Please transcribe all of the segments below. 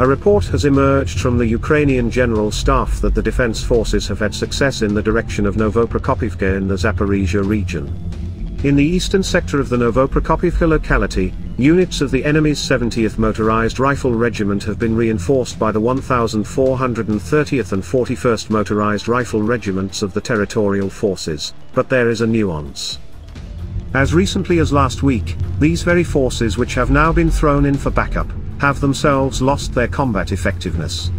A report has emerged from the Ukrainian General Staff that the defense forces have had success in the direction of Novoprokopivka in the Zaporizhia region. In the eastern sector of the Novoprokopivka locality, units of the enemy's 70th Motorized Rifle Regiment have been reinforced by the 1430th and 41st Motorized Rifle Regiments of the Territorial Forces, but there is a nuance. As recently as last week, these very forces, which have now been thrown in for backup, have themselves lost their combat effectiveness.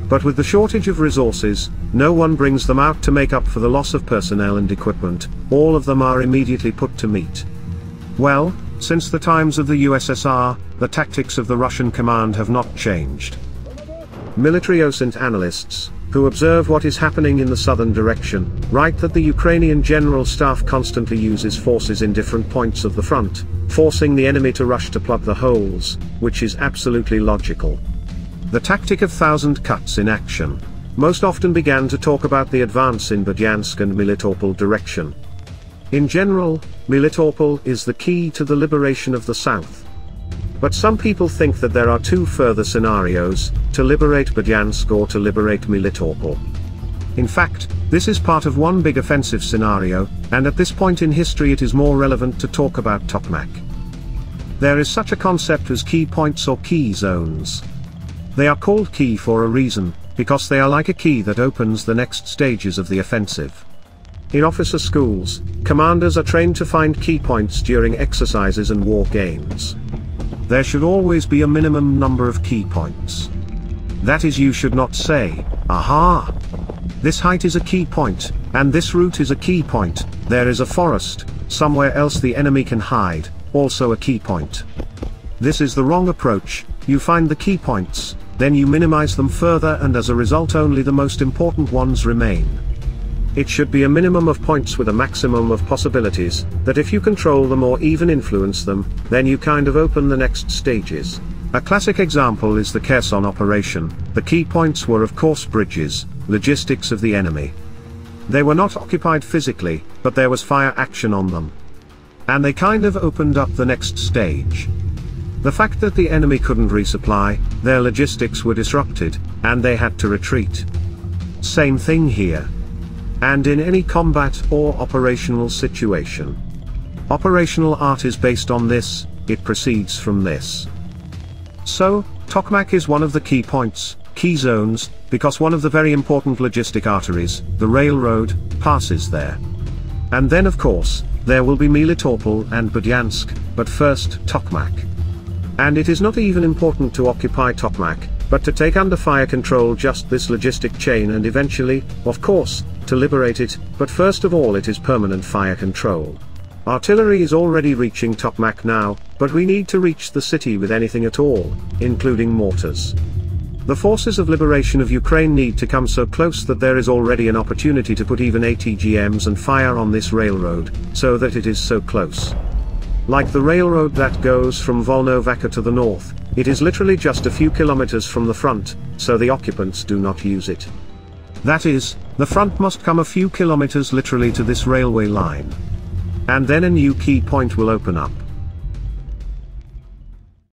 But with the shortage of resources, no one brings them out to make up for the loss of personnel and equipment. All of them are immediately put to meat. Well, since the times of the USSR, the tactics of the Russian command have not changed. Military OSINT analysts, who observe what is happening in the southern direction, write that the Ukrainian General Staff constantly uses forces in different points of the front, forcing the enemy to rush to plug the holes, which is absolutely logical. The tactic of 1,000 cuts in action most often began to talk about the advance in Berdyansk and Melitopol direction. In general, Melitopol is the key to the liberation of the south. But some people think that there are two further scenarios, to liberate Berdyansk or to liberate Melitopol. In fact, this is part of one big offensive scenario, and at this point in history it is more relevant to talk about Tokmak. There is such a concept as key points or key zones. They are called key for a reason, because they are like a key that opens the next stages of the offensive. In officer schools, commanders are trained to find key points during exercises and war games. There should always be a minimum number of key points. That is, you should not say, "Aha! This height is a key point, and this route is a key point, there is a forest, somewhere else the enemy can hide, also a key point." This is the wrong approach. You find the key points, then you minimize them further, and as a result only the most important ones remain. It should be a minimum of points with a maximum of possibilities, that if you control them or even influence them, then you kind of open the next stages. A classic example is the Kherson operation. The key points were of course bridges, logistics of the enemy. They were not occupied physically, but there was fire action on them. And they kind of opened up the next stage. The fact that the enemy couldn't resupply, their logistics were disrupted, and they had to retreat. Same thing here. And in any combat or operational situation. Operational art is based on this, it proceeds from this. So, Tokmak is one of the key points, key zones, because one of the very important logistic arteries, the railroad, passes there. And then of course, there will be Melitopol and Berdyansk, but first, Tokmak. And it is not even important to occupy Tokmak, but to take under fire control just this logistic chain and eventually, of course, to liberate it, but first of all it is permanent fire control. Artillery is already reaching Tokmak now, but we need to reach the city with anything at all, including mortars. The forces of liberation of Ukraine need to come so close that there is already an opportunity to put even ATGMs and fire on this railroad, so that it is so close. Like the railroad that goes from Volnovakha to the north, it is literally just a few kilometers from the front, so the occupants do not use it. That is, the front must come a few kilometers literally to this railway line. And then a new key point will open up.